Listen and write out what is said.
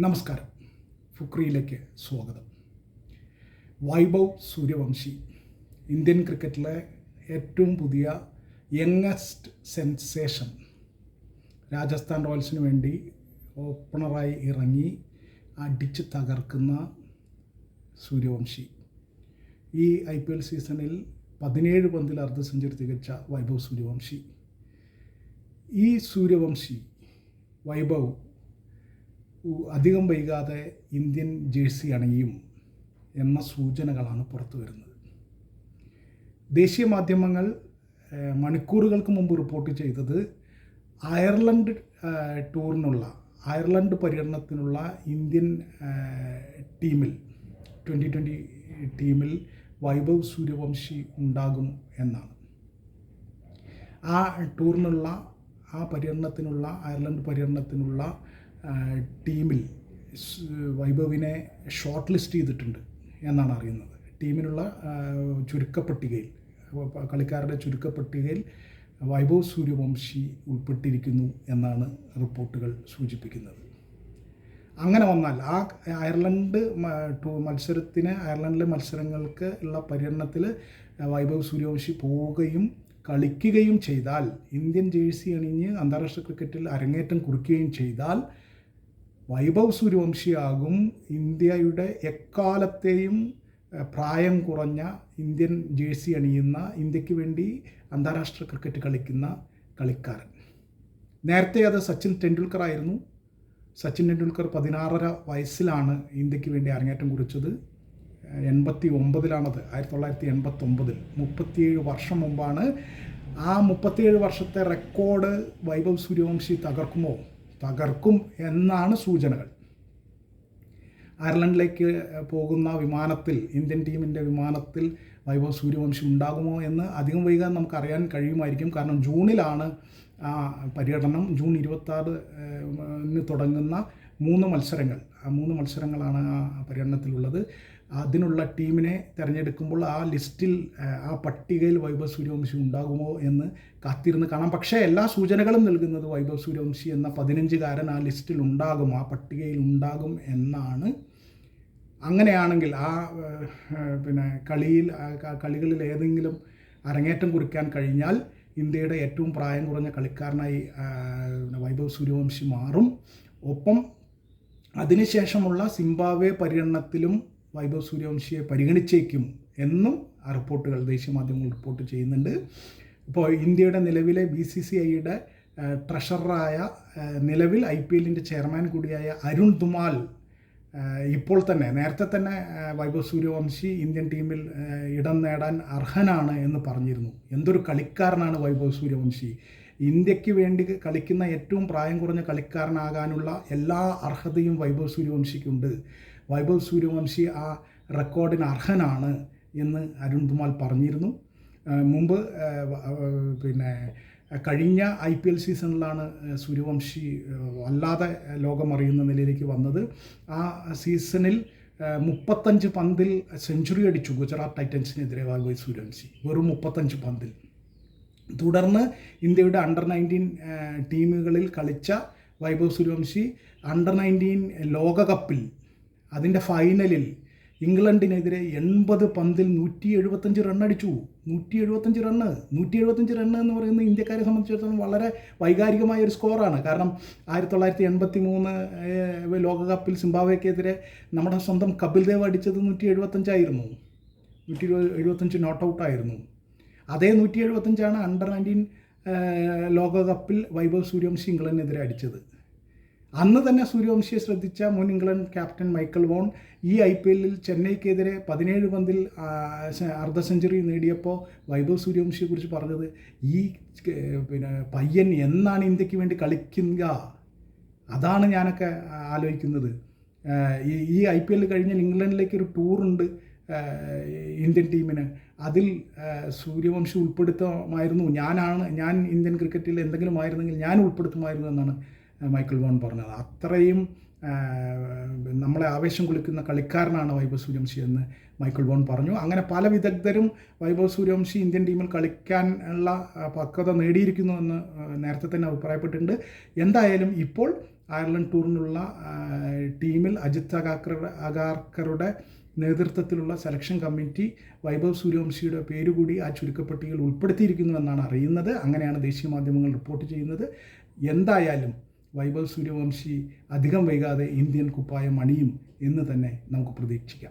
നമസ്കാരം. ഫുക്രിയിലേക്ക് സ്വാഗതം. വൈഭവ് സൂര്യവംശി ഇന്ത്യൻ ക്രിക്കറ്റിലെ ഏറ്റവും പുതിയ യങ്ങസ്റ്റ് സെൻസേഷൻ. രാജസ്ഥാൻ റോയൽസിന് വേണ്ടി ഓപ്പണറായി ഇറങ്ങി അടിച്ച് തകർക്കുന്ന സൂര്യവംശി ഈ IPL സീസണിൽ 17 പന്തിൽ അർദ്ധ സെഞ്ചുറി തികച്ച വൈഭവ് സൂര്യവംശി. ഈ സൂര്യവംശി വൈഭവ് അധികം വൈകാതെ ഇന്ത്യൻ ജേഴ്സി അണിയും എന്ന സൂചനകളാണ് പുറത്തു വരുന്നത്. ദേശീയ മാധ്യമങ്ങൾ മണിക്കൂറുകൾക്ക് മുമ്പ് റിപ്പോർട്ട് ചെയ്തത് അയർലൻഡ് പര്യടനത്തിനുള്ള ഇന്ത്യൻ ടീമിൽ 2020 ടീമിൽ വൈഭവ് സൂര്യവംശി ഉണ്ടാകും എന്നാണ്. അയർലൻഡ് പര്യടനത്തിനുള്ള ടീമിൽ വൈഭവിനെ ഷോർട്ട് ലിസ്റ്റ് ചെയ്തിട്ടുണ്ട് എന്നാണ് അറിയുന്നത്. ടീമിനുള്ള കളിക്കാരുടെ ചുരുക്കപ്പട്ടികയിൽ വൈഭവ് സൂര്യവംശി ഉൾപ്പെട്ടിരിക്കുന്നു എന്നാണ് റിപ്പോർട്ടുകൾ സൂചിപ്പിക്കുന്നത്. അങ്ങനെ വന്നാൽ ആ അയർലൻഡിലെ മത്സരങ്ങൾക്ക് ഉള്ള പര്യടനത്തിൽ വൈഭവ് സൂര്യവംശി പോവുകയും കളിക്കുകയും ചെയ്താൽ, ഇന്ത്യൻ ജേഴ്സി അണിഞ്ഞ് അന്താരാഷ്ട്ര ക്രിക്കറ്റിൽ അരങ്ങേറ്റം കുറിക്കുകയും ചെയ്താൽ വൈഭവ് സൂര്യവംശിയാകും ഇന്ത്യയുടെ എക്കാലത്തെയും പ്രായം കുറഞ്ഞ ഇന്ത്യൻ ജേഴ്സി അണിയുന്ന, ഇന്ത്യക്ക് വേണ്ടി അന്താരാഷ്ട്ര ക്രിക്കറ്റ് കളിക്കുന്ന കളിക്കാരൻ. നേരത്തെ അത് സച്ചിൻ ടെണ്ടുൽക്കർ ആയിരുന്നു. സച്ചിൻ ടെണ്ടുൽക്കർ 16.5 വയസ്സിലാണ് ഇന്ത്യക്ക് വേണ്ടി അരങ്ങേറ്റം കുറിച്ചത്. 89-ലാണത്, 1989. 37 വർഷം മുമ്പാണ്. ആ 37 വർഷത്തെ റെക്കോർഡ് വൈഭവ് സൂര്യവംശി തകർക്കും എന്നാണ് സൂചനകൾ. അയർലൻഡിലേക്ക് പോകുന്ന വിമാനത്തിൽ, ഇന്ത്യൻ ടീമിൻ്റെ വിമാനത്തിൽ വൈഭവ് സൂര്യവംശി ഉണ്ടാകുമോ എന്ന് അധികം വൈകാതെ നമുക്കറിയാൻ കഴിയുമായിരിക്കും. കാരണം ജൂണിലാണ് ആ പര്യടനം. ജൂൺ 26 തുടങ്ങുന്ന 3 മത്സരങ്ങൾ. ആ 3 മത്സരങ്ങളാണ് ആ പര്യടനത്തിലുള്ളത്. അതിനുള്ള ടീമിനെ തിരഞ്ഞെടുക്കുമ്പോൾ ആ ലിസ്റ്റിൽ, ആ പട്ടികയിൽ വൈഭവ് സൂര്യവംശി ഉണ്ടാകുമോ എന്ന് കാത്തിരുന്ന് കാണാം. പക്ഷേ എല്ലാ സൂചനകളും നൽകുന്നത് വൈഭവ് സൂര്യവംശി എന്ന 15-കാരൻ ആ ലിസ്റ്റിൽ ഉണ്ടാകും, ആ പട്ടികയിൽ ഉണ്ടാകും എന്നാണ്. അങ്ങനെയാണെങ്കിൽ കളികളിൽ ഏതെങ്കിലും അരങ്ങേറ്റം കുറിക്കാൻ കഴിഞ്ഞാൽ ഇന്ത്യയുടെ ഏറ്റവും പ്രായം കുറഞ്ഞ കളിക്കാരനായി വൈഭവ് സൂര്യവംശി മാറും. ഒപ്പം അതിനുശേഷമുള്ള സിംബാബ്വെ പര്യടനത്തിലും വൈഭവ് സൂര്യവംശിയെ പരിഗണിച്ചേക്കും എന്നും റിപ്പോർട്ടുകൾ, ദേശീയ മാധ്യമങ്ങൾ റിപ്പോർട്ട് ചെയ്യുന്നുണ്ട്. ഇപ്പോൾ ഇന്ത്യയുടെ നിലവിലെ BCCIയുടെ ട്രഷററായ, നിലവിൽ IPLൻ്റെ ചെയർമാൻ കൂടിയായ അരുൺ ധുമാൽ നേരത്തെ തന്നെ വൈഭവ് സൂര്യവംശി ഇന്ത്യൻ ടീമിൽ ഇടം നേടാൻ അർഹനാണ് എന്ന് പറഞ്ഞിരുന്നു. എന്തൊരു കളിക്കാരനാണ് വൈഭവ് സൂര്യവംശി! ഇന്ത്യക്ക് വേണ്ടി കളിക്കുന്ന ഏറ്റവും പ്രായം കുറഞ്ഞ കളിക്കാരനാകാനുള്ള എല്ലാ അർഹതയും വൈഭവ് സൂര്യവംശിക്കുണ്ട്. വൈഭവ് സൂര്യവംശി ആ റെക്കോർഡിന് അർഹനാണ് എന്ന് അരുൺ ധുമാൽ പറഞ്ഞിരുന്നു. മുമ്പ് കഴിഞ്ഞ IPL സീസണിലാണ് സൂര്യവംശി വല്ലാതെ ലോകമറിയുന്ന നിലയിലേക്ക് വന്നത്. ആ സീസണിൽ 35 പന്തിൽ സെഞ്ചുറി അടിച്ചു ഗുജറാത്ത് ടൈറ്റൻസിനെതിരെ വൈഭവ് സൂര്യവംശി, വെറും 35 പന്തിൽ. തുടർന്ന് ഇന്ത്യയുടെ അണ്ടർ-19 ടീമുകളിൽ കളിച്ച വൈഭവ് സൂര്യവംശി അണ്ടർ-19 ലോകകപ്പിൽ അതിൻ്റെ ഫൈനലിൽ ഇംഗ്ലണ്ടിനെതിരെ 80 പന്തിൽ 175 റൺ അടിച്ചു. 175 റണ്ണ് എന്ന് പറയുന്നത് ഇന്ത്യക്കാരെ സംബന്ധിച്ചിടത്തോളം വളരെ വൈകാരികമായ ഒരു സ്കോറാണ്. കാരണം 1983 ലോകകപ്പിൽ സിംബാബ്വെക്കെതിരെ നമ്മുടെ സ്വന്തം കപിൽ ദേവ് അടിച്ചത് 175 175 നോട്ട് ഔട്ടായിരുന്നു. അതേ 175 അണ്ടർ-19 ലോകകപ്പിൽ വൈഭവ് സൂര്യവംശി ഇംഗ്ലണ്ടിനെതിരെ അടിച്ചത്. അന്ന് തന്നെ സൂര്യവംശിയെ ശ്രദ്ധിച്ച മുൻ ഇംഗ്ലണ്ട് ക്യാപ്റ്റൻ മൈക്കൽ വോൺ ഈ IPLൽ ചെന്നൈക്കെതിരെ 17 പന്തിൽ അർദ്ധ സെഞ്ചുറി നേടിയപ്പോൾ വൈഭവ് സൂര്യവംശിയെക്കുറിച്ച് പറഞ്ഞത്, ഈ പയ്യൻ എന്നാണ് ഇന്ത്യക്ക് വേണ്ടി കളിക്കുക? അതാണ് ഞാനൊക്കെ ആലോചിക്കുന്നത്. ഈ IPL കഴിഞ്ഞാൽ ഇംഗ്ലണ്ടിലേക്ക് ഒരു ടൂറുണ്ട് ഇന്ത്യൻ ടീമിന്. അതിൽ സൂര്യവംശി ഉൾപ്പെടുത്തുമായിരുന്നു. ഞാൻ ഇന്ത്യൻ ക്രിക്കറ്റിൽ എന്തെങ്കിലും ആയിരുന്നെങ്കിൽ ഞാൻ ഉൾപ്പെടുത്തുമായിരുന്നു എന്നാണ് മൈക്കൽ വോൺ പറഞ്ഞത്. അത്രയും നമ്മളെ ആവേശം കൊള്ളിക്കുന്ന കളിക്കാരനാണ് വൈഭവ് സൂര്യവംശി എന്ന് മൈക്കൽ വോൺ പറഞ്ഞു. അങ്ങനെ പല വിദഗ്ധരും വൈഭവ് സൂര്യവംശി ഇന്ത്യൻ ടീമിൽ കളിക്കാൻ ഉള്ള പക്വത നേടിയിരിക്കുന്നു എന്ന് നേരത്തെ തന്നെ അഭിപ്രായപ്പെട്ടിട്ടുണ്ട്. എന്തായാലും ഇപ്പോൾ അയർലൻഡ് ടൂറിനുള്ള ടീമിൽ അജിത് അഗാർക്കറുടെ നേതൃത്വത്തിലുള്ള സെലക്ഷൻ കമ്മിറ്റി വൈഭവ് സൂര്യവംശിയുടെ പേരുകൂടി ആ ചുരുക്കപ്പട്ടികയിൽ ഉൾപ്പെടുത്തിയിരിക്കുന്നു എന്നാണ് അറിയുന്നത്. അങ്ങനെയാണ് ദേശീയ മാധ്യമങ്ങൾ റിപ്പോർട്ട് ചെയ്യുന്നത്. എന്തായാലും വൈഭവ് സൂര്യവംശി അധികം വൈകാതെ ഇന്ത്യൻ കുപ്പായം അണിയും എന്ന് തന്നെ നമുക്ക് പ്രതീക്ഷിക്കാം.